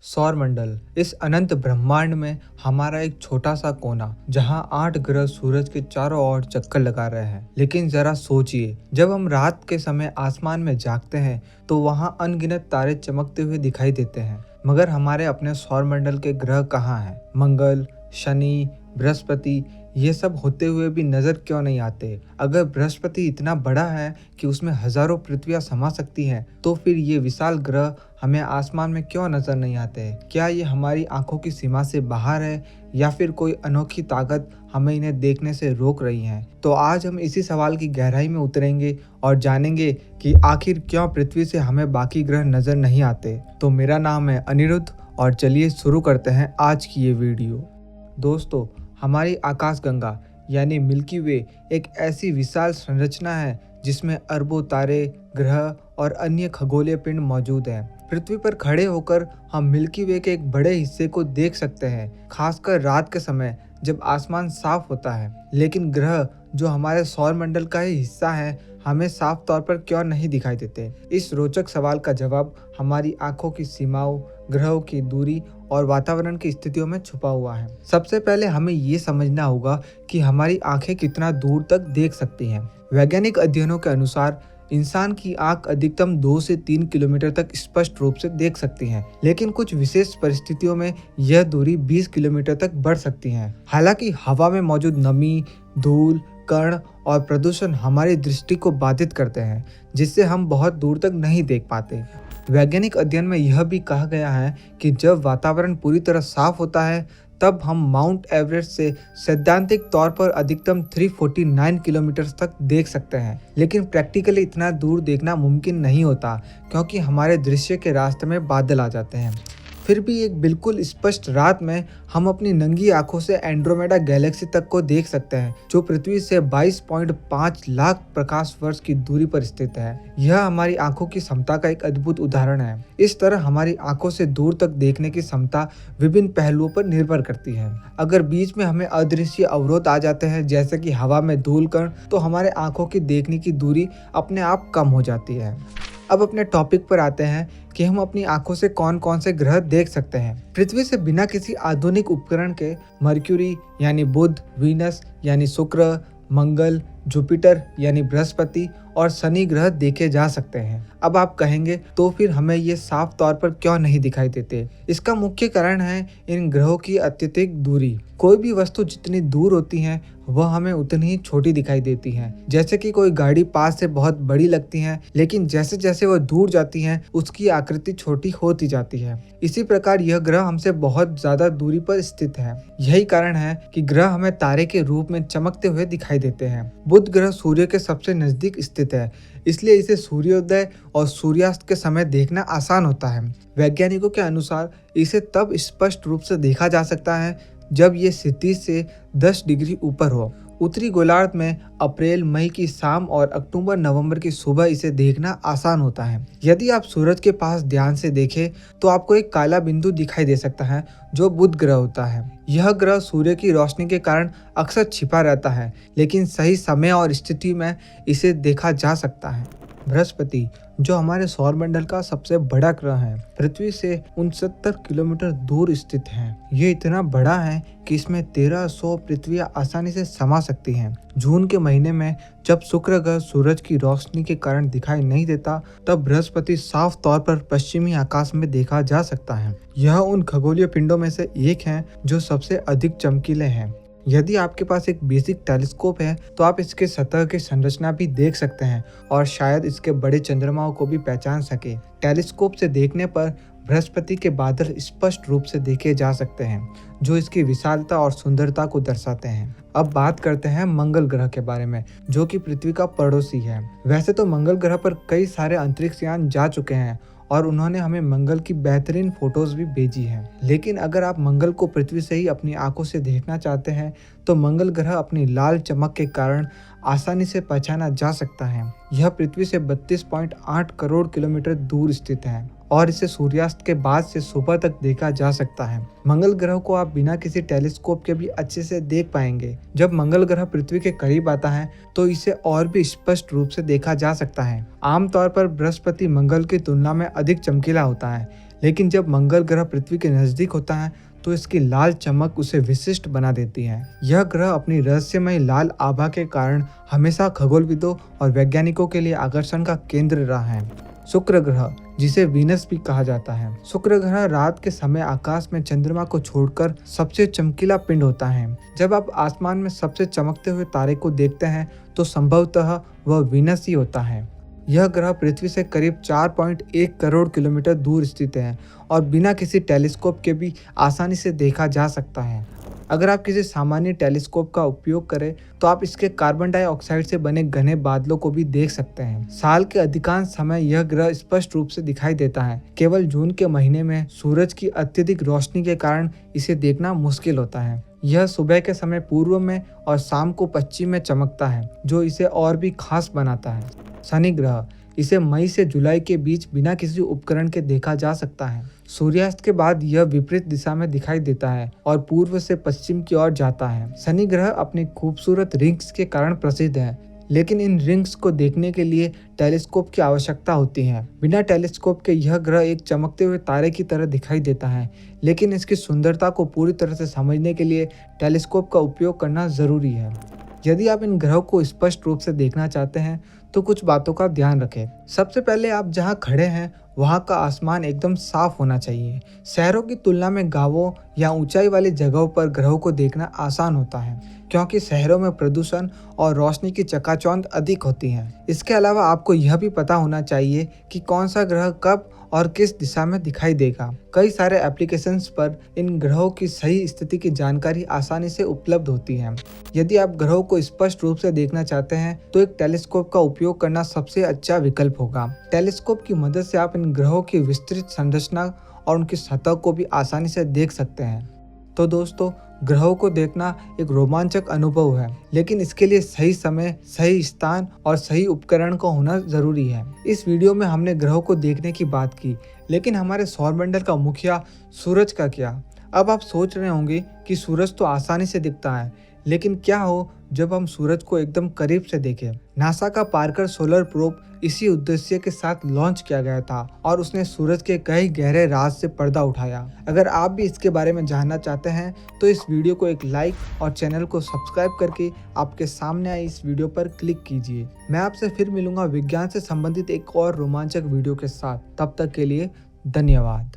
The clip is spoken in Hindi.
सौरमंडल इस अनंत ब्रह्मांड में हमारा एक छोटा सा कोना जहां 8 ग्रह सूरज के चारों ओर चक्कर लगा रहे हैं। लेकिन जरा सोचिए, जब हम रात के समय आसमान में जागते हैं तो वहां अनगिनत तारे चमकते हुए दिखाई देते हैं, मगर हमारे अपने सौरमंडल के ग्रह कहाँ हैं? मंगल, शनि, बृहस्पति, ये सब होते हुए भी नजर क्यों नहीं आते? अगर बृहस्पति इतना बड़ा है कि उसमें हजारों पृथ्वियां समा सकती हैं, तो फिर ये विशाल ग्रह हमें आसमान में क्यों नजर नहीं आते? क्या ये हमारी आंखों की सीमा से बाहर है या फिर कोई अनोखी ताकत हमें इन्हें देखने से रोक रही है? तो आज हम इसी सवाल की गहराई में उतरेंगे और जानेंगे कि आखिर क्यों पृथ्वी से हमें बाकी ग्रह नजर नहीं आते। तो मेरा नाम है अनिरुद्ध और चलिए शुरू करते हैं आज की ये वीडियो। दोस्तों, हमारी आकाशगंगा यानी मिल्की वे एक ऐसी विशाल संरचना है जिसमें अरबों तारे, ग्रह और अन्य खगोलीय पिंड मौजूद हैं। पृथ्वी पर खड़े होकर हम मिल्की वे के एक बड़े हिस्से को देख सकते हैं, खासकर रात के समय जब आसमान साफ होता है। लेकिन ग्रह जो हमारे सौरमंडल का ही हिस्सा है, हमें साफ तौर पर क्यों नहीं दिखाई देते? इस रोचक सवाल का जवाब हमारी आंखों की सीमाओं, ग्रहों की दूरी और वातावरण की स्थितियों में छुपा हुआ है। सबसे पहले हमें ये समझना होगा कि हमारी आंखें कितना दूर तक देख सकती हैं। वैज्ञानिक अध्ययनों के अनुसार इंसान की आंख अधिकतम 2 से 3 किलोमीटर तक स्पष्ट रूप से देख सकती है, लेकिन कुछ विशेष परिस्थितियों में यह दूरी 20 किलोमीटर तक बढ़ सकती है। हालांकि हवा में मौजूद नमी, धूल, कण और प्रदूषण हमारी दृष्टि को बाधित करते हैं, जिससे हम बहुत दूर तक नहीं देख पाते। वैज्ञानिक अध्ययन में यह भी कहा गया है कि जब वातावरण पूरी तरह साफ होता है तब हम माउंट एवरेस्ट से सैद्धांतिक तौर पर अधिकतम 349 किलोमीटर तक देख सकते हैं। लेकिन प्रैक्टिकली इतना दूर देखना मुमकिन नहीं होता, क्योंकि हमारे दृश्य के रास्ते में बादल आ जाते हैं। फिर भी एक बिल्कुल स्पष्ट रात में हम अपनी नंगी आंखों से एंड्रोमेडा गैलेक्सी तक को देख सकते हैं, जो पृथ्वी से 22.5 लाख प्रकाश वर्ष की दूरी पर स्थित है। यह हमारी आंखों की क्षमता का एक अद्भुत उदाहरण है। इस तरह हमारी आंखों से दूर तक देखने की क्षमता विभिन्न पहलुओं पर निर्भर करती है। अगर बीच में हमें अदृश्य अवरोध आ जाते हैं, जैसे कि हवा में धूल कण, तो हमारे आंखों की देखने की दूरी अपने आप कम हो जाती है। अब अपने टॉपिक पर आते हैं कि हम अपनी आंखों से कौन कौन से ग्रह देख सकते हैं। पृथ्वी से बिना किसी आधुनिक उपकरण के मर्क्यूरी यानी बुध, वीनस यानी शुक्र, मंगल, जुपिटर यानी बृहस्पति और शनि ग्रह देखे जा सकते हैं। अब आप कहेंगे, तो फिर हमें ये साफ तौर पर क्यों नहीं दिखाई देते? इसका मुख्य कारण है इन ग्रहों की अत्यधिक दूरी। कोई भी वस्तु जितनी दूर होती है वह हमें उतनी ही छोटी दिखाई देती है। जैसे कि कोई गाड़ी पास से बहुत बड़ी लगती है, लेकिन जैसे जैसे वह दूर जाती है उसकी आकृति छोटी होती जाती है। इसी प्रकार यह ग्रह हमसे बहुत ज्यादा दूरी पर स्थित है। यही कारण है कि ग्रह हमें तारे के रूप में चमकते हुए दिखाई देते हैं। बुध ग्रह सूर्य के सबसे नजदीक स्थित है, इसलिए इसे सूर्योदय और सूर्यास्त के समय देखना आसान होता है। वैज्ञानिकों के अनुसार इसे तब स्पष्ट रूप से देखा जा सकता है जब ये क्षितिज से 10 डिग्री ऊपर हो। उत्तरी गोलार्ध में अप्रैल मई की शाम और अक्टूबर नवंबर की सुबह इसे देखना आसान होता है। यदि आप सूरज के पास ध्यान से देखें तो आपको एक काला बिंदु दिखाई दे सकता है, जो बुध ग्रह होता है। यह ग्रह सूर्य की रोशनी के कारण अक्सर छिपा रहता है, लेकिन सही समय और स्थिति में इसे देखा जा सकता है। बृहस्पति, जो हमारे सौरमंडल का सबसे बड़ा ग्रह है, पृथ्वी से 69 किलोमीटर दूर स्थित है। ये इतना बड़ा है कि इसमें 1300 पृथ्वियां आसानी से समा सकती हैं। जून के महीने में जब शुक्र ग्रह सूरज की रोशनी के कारण दिखाई नहीं देता, तब बृहस्पति साफ तौर पर पश्चिमी आकाश में देखा जा सकता है। यह उन खगोलीय पिंडों में से एक है जो सबसे अधिक चमकीले हैं। यदि आपके पास एक बेसिक टेलीस्कोप है तो आप इसके सतह की संरचना भी देख सकते हैं और शायद इसके बड़े चंद्रमाओं को भी पहचान सके। टेलीस्कोप से देखने पर बृहस्पति के बादल स्पष्ट रूप से देखे जा सकते हैं, जो इसकी विशालता और सुंदरता को दर्शाते हैं। अब बात करते हैं मंगल ग्रह के बारे में, जो कि पृथ्वी का पड़ोसी है। वैसे तो मंगल ग्रह पर कई सारे अंतरिक्ष यान जा चुके हैं और उन्होंने हमें मंगल की बेहतरीन फोटोज भी भेजी हैं। लेकिन अगर आप मंगल को पृथ्वी से ही अपनी आंखों से देखना चाहते हैं तो मंगल ग्रह अपनी लाल चमक के कारण आसानी से पहचाना जा सकता है। यह पृथ्वी से 32.8 करोड़ किलोमीटर दूर स्थित है और इसे सूर्यास्त के बाद से सुबह तक देखा जा सकता है। मंगल ग्रह को आप बिना किसी टेलीस्कोप के भी अच्छे से देख पाएंगे। जब मंगल ग्रह पृथ्वी के करीब आता है तो इसे और भी स्पष्ट रूप से देखा जा सकता है। आमतौर पर बृहस्पति मंगल की तुलना में अधिक चमकीला होता है, लेकिन जब मंगल ग्रह पृथ्वी के नजदीक होता है तो इसकी लाल चमक उसे विशिष्ट बना देती है। यह ग्रह अपनी रहस्यमय लाल आभा के कारण हमेशा खगोलविदों और वैज्ञानिकों के लिए आकर्षण का केंद्र रहा है। शुक्र ग्रह, जिसे वीनस भी कहा जाता है, शुक्र ग्रह रात के समय आकाश में चंद्रमा को छोड़कर सबसे चमकीला पिंड होता है। जब आप आसमान में सबसे चमकते हुए तारे को देखते हैं तो संभवतः वह वीनस ही होता है। यह ग्रह पृथ्वी से करीब 4.1 करोड़ किलोमीटर दूर स्थित है और बिना किसी टेलीस्कोप के भी आसानी से देखा जा सकता है। अगर आप किसी सामान्य टेलीस्कोप का उपयोग करें तो आप इसके कार्बन डाइऑक्साइड से बने घने बादलों को भी देख सकते हैं। साल के अधिकांश समय यह ग्रह स्पष्ट रूप से दिखाई देता है। केवल जून के महीने में सूरज की अत्यधिक रोशनी के कारण इसे देखना मुश्किल होता है। यह सुबह के समय पूर्व में और शाम को पश्चिम में चमकता है, जो इसे और भी खास बनाता है। शनि ग्रह, इसे मई से जुलाई के बीच बिना किसी उपकरण के देखा जा सकता है। सूर्यास्त के बाद यह विपरीत दिशा में दिखाई देता है और पूर्व से पश्चिम की ओर जाता है। शनि ग्रह अपनी खूबसूरत रिंग्स के कारण प्रसिद्ध है, लेकिन इन रिंग्स को देखने के लिए टेलीस्कोप की आवश्यकता होती है। बिना टेलीस्कोप के यह ग्रह एक चमकते हुए तारे की तरह दिखाई देता है, लेकिन इसकी सुंदरता को पूरी तरह से समझने के लिए टेलीस्कोप का उपयोग करना जरूरी है। यदि आप इन ग्रहों को स्पष्ट रूप से देखना चाहते हैं तो कुछ बातों का ध्यान रखें। सबसे पहले आप जहां खड़े हैं वहां का आसमान एकदम साफ होना चाहिए। शहरों की तुलना में गांवों या ऊंचाई वाली जगहों पर ग्रहों को देखना आसान होता है, क्योंकि शहरों में प्रदूषण और रोशनी की चकाचौंध अधिक होती है। इसके अलावा आपको यह भी पता होना चाहिए कि कौन सा ग्रह कब और किस दिशा में दिखाई देगा। कई सारे एप्लीकेशंस पर इन ग्रहों की सही स्थिति की जानकारी आसानी से उपलब्ध होती है। यदि आप ग्रहों को स्पष्ट रूप से देखना चाहते हैं तो एक टेलीस्कोप का उपयोग करना सबसे अच्छा विकल्प होगा। टेलीस्कोप की मदद से आप इन ग्रहों की विस्तृत संरचना और उनकी सतह को भी आसानी से देख सकते हैं। तो दोस्तों, ग्रहों को देखना एक रोमांचक अनुभव है, लेकिन इसके लिए सही समय, सही स्थान और सही उपकरण का होना जरूरी है। इस वीडियो में हमने ग्रहों को देखने की बात की, लेकिन हमारे सौरमंडल का मुखिया सूरज का क्या? अब आप सोच रहे होंगे कि सूरज तो आसानी से दिखता है, लेकिन क्या हो जब हम सूरज को एकदम करीब से देखें? नासा का पार्कर सोलर प्रोब इसी उद्देश्य के साथ लॉन्च किया गया था और उसने सूरज के कई गहरे राज से पर्दा उठाया। अगर आप भी इसके बारे में जानना चाहते हैं तो इस वीडियो को एक लाइक और चैनल को सब्सक्राइब करके आपके सामने आई इस वीडियो पर क्लिक कीजिए। मैं आपसे फिर मिलूंगा विज्ञान से संबंधित एक और रोमांचक वीडियो के साथ। तब तक के लिए धन्यवाद।